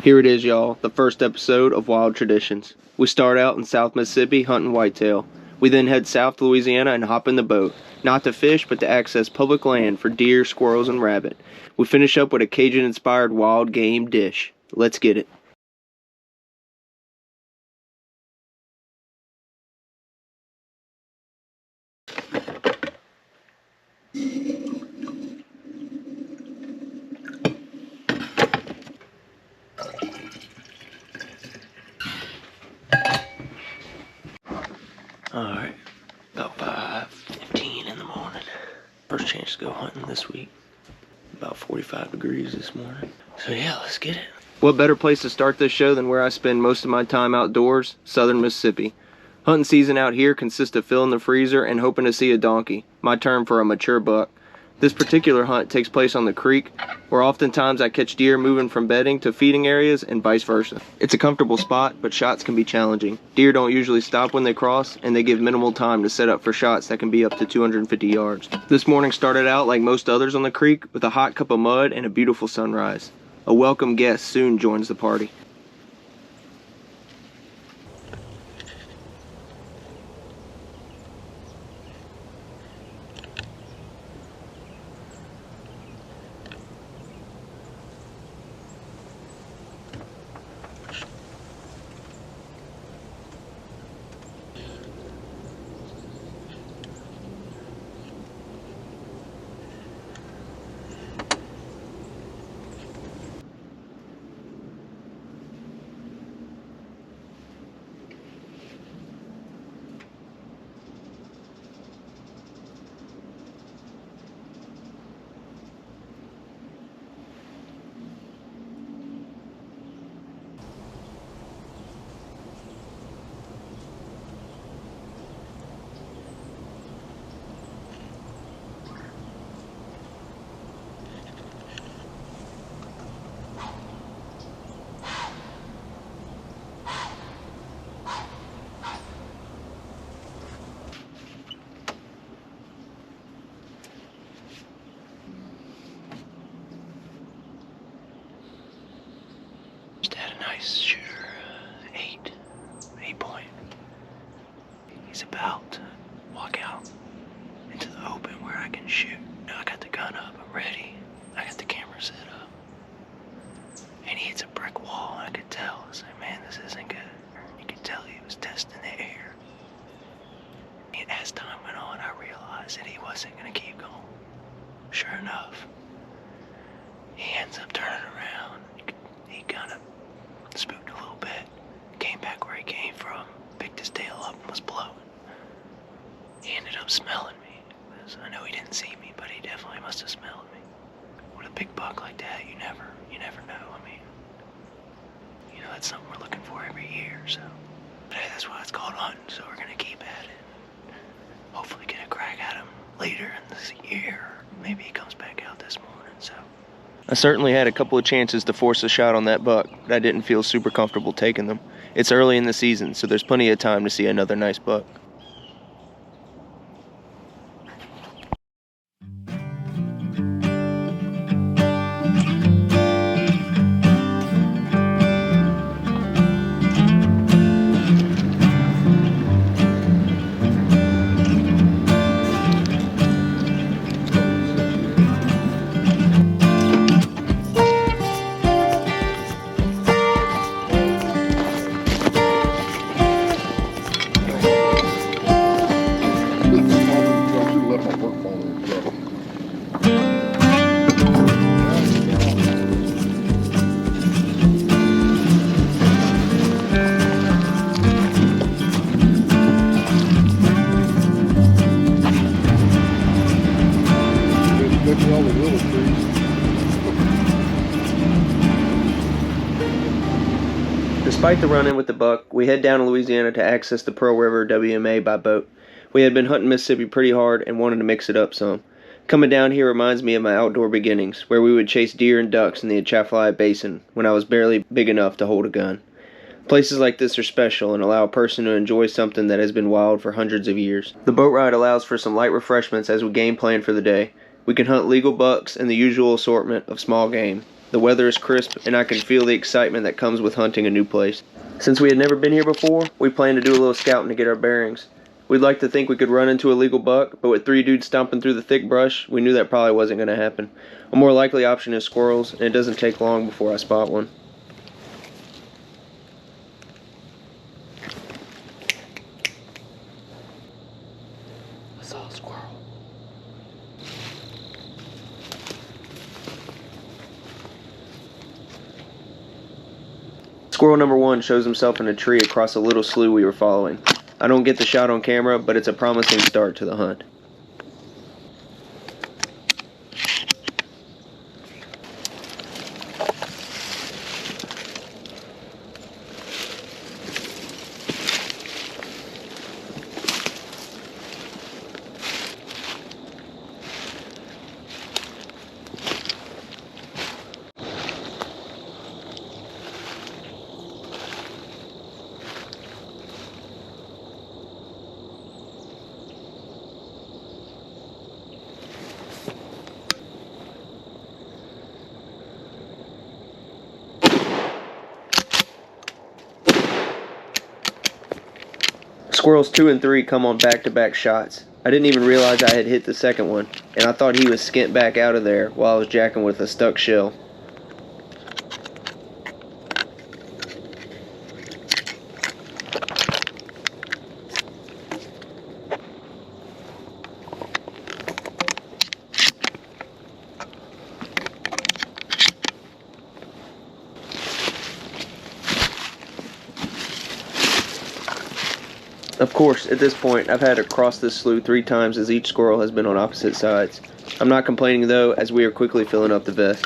Here it is, y'all, the first episode of Wild Traditions. We start out in South Mississippi hunting whitetail. We then head south to Louisiana and hop in the boat, not to fish but to access public land for deer, squirrels, and rabbit. We finish up with a Cajun-inspired wild game dish. Let's get it. Alright, about 5:15 in the morning. First chance to go hunting this week. About 45 degrees this morning. So yeah, let's get it. What better place to start this show than where I spend most of my time outdoors, southern Mississippi. Hunting season out here consists of filling the freezer and hoping to see a donkey, my term for a mature buck. This particular hunt takes place on the creek, where oftentimes I catch deer moving from bedding to feeding areas and vice versa. It's a comfortable spot, but shots can be challenging. Deer don't usually stop when they cross, and they give minimal time to set up for shots that can be up to 250 yards. This morning started out like most others on the creek, with a hot cup of mud and a beautiful sunrise. A welcome guest soon joins the party. Just had a nice shooter, 8 point. He's about to walk out into the open where I can shoot. I got the gun up, I'm ready. I got the camera set up. And he hits a brick wall, and I could tell. I was like, man, this isn't good. You could tell he was testing the air. And as time went on, I realized that he wasn't gonna keep going. Sure enough, he ends up turning around. He kind of spooked a little bit, came back where he came from, picked his tail up and was blowing. He ended up smelling me. I know he didn't see me, but he definitely must have smelled me. With a big buck like that, you never know. I mean, that's something we're looking for every year, so. But hey, that's why it's called hunting, so we're gonna keep at it. Hopefully get a crack at him later in this year. Maybe he comes back out this morning, so. I certainly had a couple of chances to force a shot on that buck, but I didn't feel super comfortable taking them. It's early in the season, so there's plenty of time to see another nice buck. Despite the run-in with the buck, we head down to Louisiana to access the Pearl River WMA by boat. We had been hunting Mississippi pretty hard and wanted to mix it up some. Coming down here reminds me of my outdoor beginnings, where we would chase deer and ducks in the Atchafalaya Basin when I was barely big enough to hold a gun. Places like this are special and allow a person to enjoy something that has been wild for hundreds of years. The boat ride allows for some light refreshments as we game plan for the day. We can hunt legal bucks and the usual assortment of small game. The weather is crisp, and I can feel the excitement that comes with hunting a new place. Since we had never been here before, we planned to do a little scouting to get our bearings. We'd like to think we could run into a legal buck, but with 3 dudes stomping through the thick brush, we knew that probably wasn't going to happen. A more likely option is squirrels, and it doesn't take long before I spot one. I saw a squirrel. Squirrel number 1 shows himself in a tree across a little slough we were following. I don't get the shot on camera, but it's a promising start to the hunt. Squirrels 2 and 3 come on back-to-back shots. I didn't even realize I had hit the second one, and I thought he was skint back out of there while I was jacking with a stuck shell. Of course, at this point, I've had to cross this slough 3 times as each squirrel has been on opposite sides. I'm not complaining though, as we are quickly filling up the vest.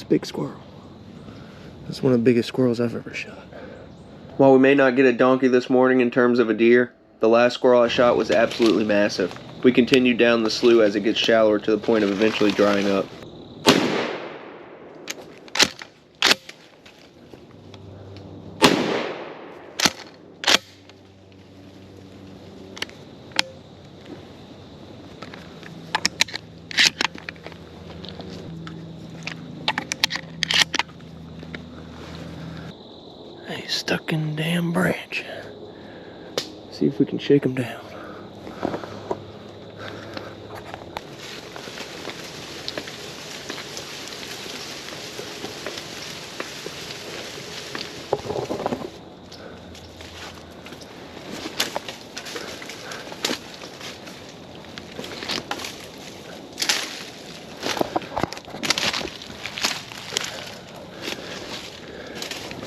Big squirrel. That's one of the biggest squirrels I've ever shot. While we may not get a donkey this morning in terms of a deer, the last squirrel I shot was absolutely massive. We continued down the slough as it gets shallower to the point of eventually drying up. He's stuck in the damn branch. See if we can shake him down.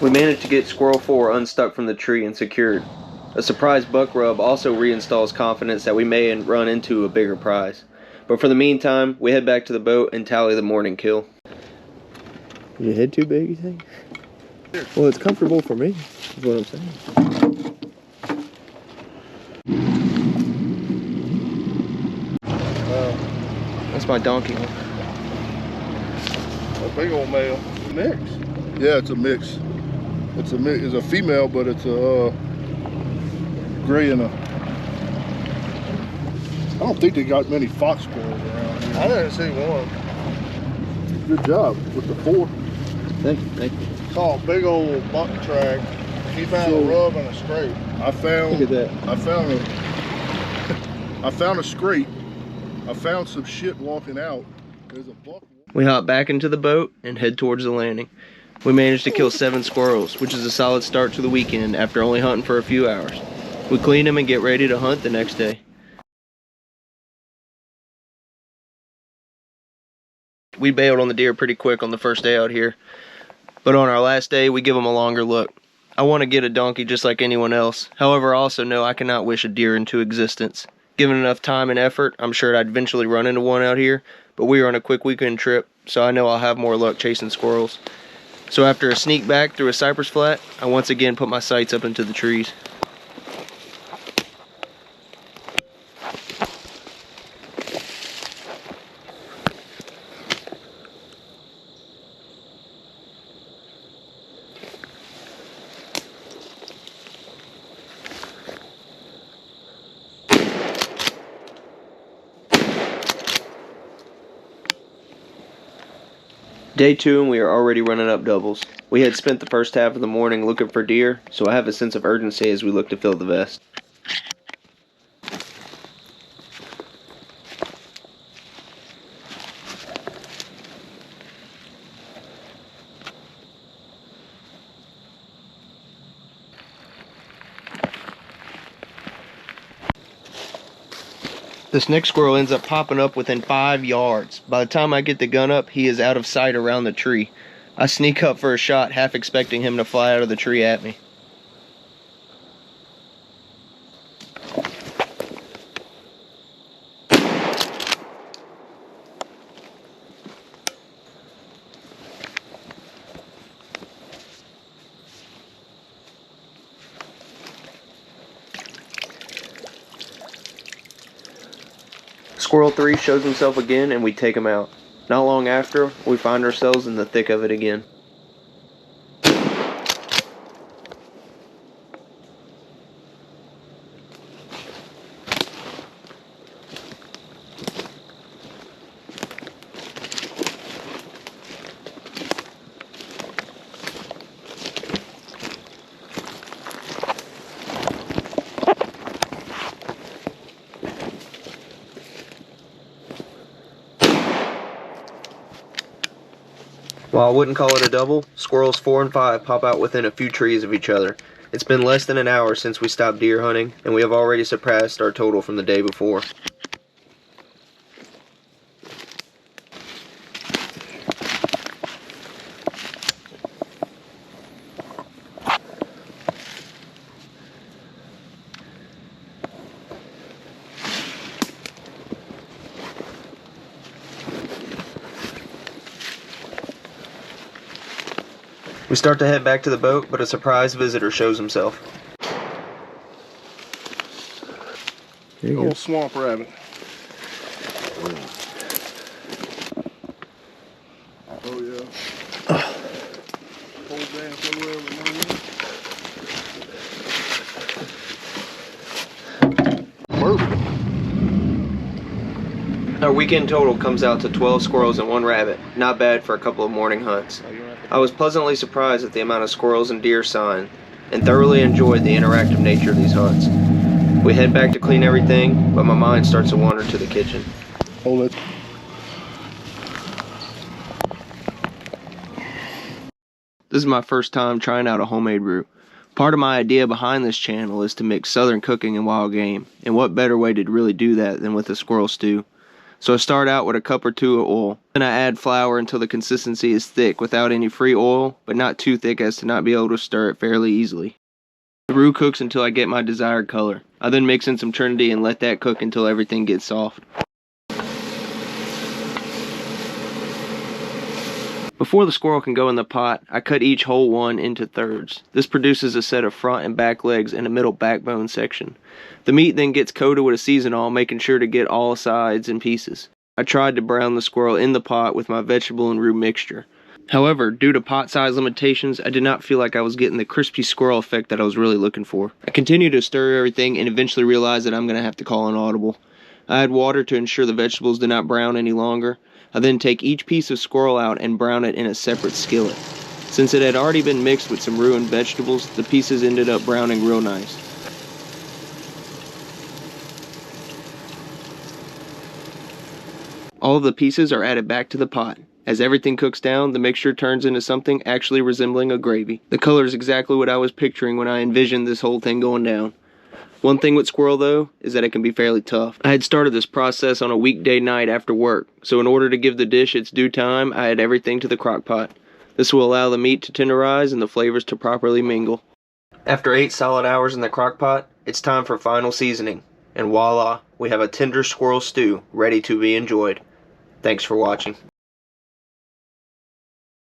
We managed to get squirrel 4 unstuck from the tree and secured. A surprise buck rub also reinstalls confidence that we may run into a bigger prize. But for the meantime, we head back to the boat and tally the morning kill. Is your head too big, you think? Well, it's comfortable for me, is what I'm saying. That's my donkey one. A big old male. Mix? Yeah, it's a mix. It's a female, but it's a gray and a. I don't think they got many fox squirrels around here. I didn't see one. Good job with the 4. Thank you. Saw a big old buck track. He found a rub and a scrape. Look at that. I found a scrape. I found some shit walking out. There's a buck. We hop back into the boat and head towards the landing. We managed to kill 7 squirrels, which is a solid start to the weekend after only hunting for a few hours. We clean them and get ready to hunt the next day. We bailed on the deer pretty quick on the first day out here, but on our last day we give them a longer look. I want to get a donkey just like anyone else. However, I also know I cannot wish a deer into existence. Given enough time and effort, I'm sure I'd eventually run into one out here, but we are on a quick weekend trip, so I know I'll have more luck chasing squirrels. So after a sneak back through a cypress flat, I once again put my sights up into the trees. Day 2 and we are already running up doubles. We had spent the first half of the morning looking for deer, so I have a sense of urgency as we look to fill the vest. This next squirrel ends up popping up within 5 yards. By the time I get the gun up, he is out of sight around the tree. I sneak up for a shot, half expecting him to fly out of the tree at me. Squirrel 3 shows himself again and we take him out. Not long after, we find ourselves in the thick of it again. While I wouldn't call it a double, squirrels 4 and 5 pop out within a few trees of each other. It's been less than an hour since we stopped deer hunting, and we have already surpassed our total from the day before. We start to head back to the boat, but a surprise visitor shows himself. There you go. Old swamp rabbit. Oh yeah. Whole damn somewhere with no perfect. Our weekend total comes out to 12 squirrels and 1 rabbit. Not bad for a couple of morning hunts. I was pleasantly surprised at the amount of squirrels and deer sign, and thoroughly enjoyed the interactive nature of these hunts. We head back to clean everything, but my mind starts to wander to the kitchen. Hold it. This is my first time trying out a homemade roux. Part of my idea behind this channel is to mix southern cooking and wild game, and what better way to really do that than with a squirrel stew. So I start out with a cup or 2 of oil. Then I add flour until the consistency is thick without any free oil, but not too thick as to not be able to stir it fairly easily. The roux cooks until I get my desired color. I then mix in some Trinity and let that cook until everything gets soft. Before the squirrel can go in the pot, I cut each whole one into thirds. This produces a set of front and back legs and a middle backbone section. The meat then gets coated with a seasonal, making sure to get all sides in pieces. I tried to brown the squirrel in the pot with my vegetable and roux mixture. However, due to pot size limitations, I did not feel like I was getting the crispy squirrel effect that I was really looking for. I continued to stir everything and eventually realized that I'm going to have to call an audible. I add water to ensure the vegetables did not brown any longer. I then take each piece of squirrel out and brown it in a separate skillet. Since it had already been mixed with some roux and vegetables, the pieces ended up browning real nice. All of the pieces are added back to the pot. As everything cooks down, the mixture turns into something actually resembling a gravy. The color is exactly what I was picturing when I envisioned this whole thing going down. One thing with squirrel though, is that it can be fairly tough. I had started this process on a weekday night after work, so in order to give the dish its due time, I add everything to the crock pot. This will allow the meat to tenderize and the flavors to properly mingle. After 8 solid hours in the crock pot, it's time for final seasoning. And voila, we have a tender squirrel stew ready to be enjoyed. Thanks for watching.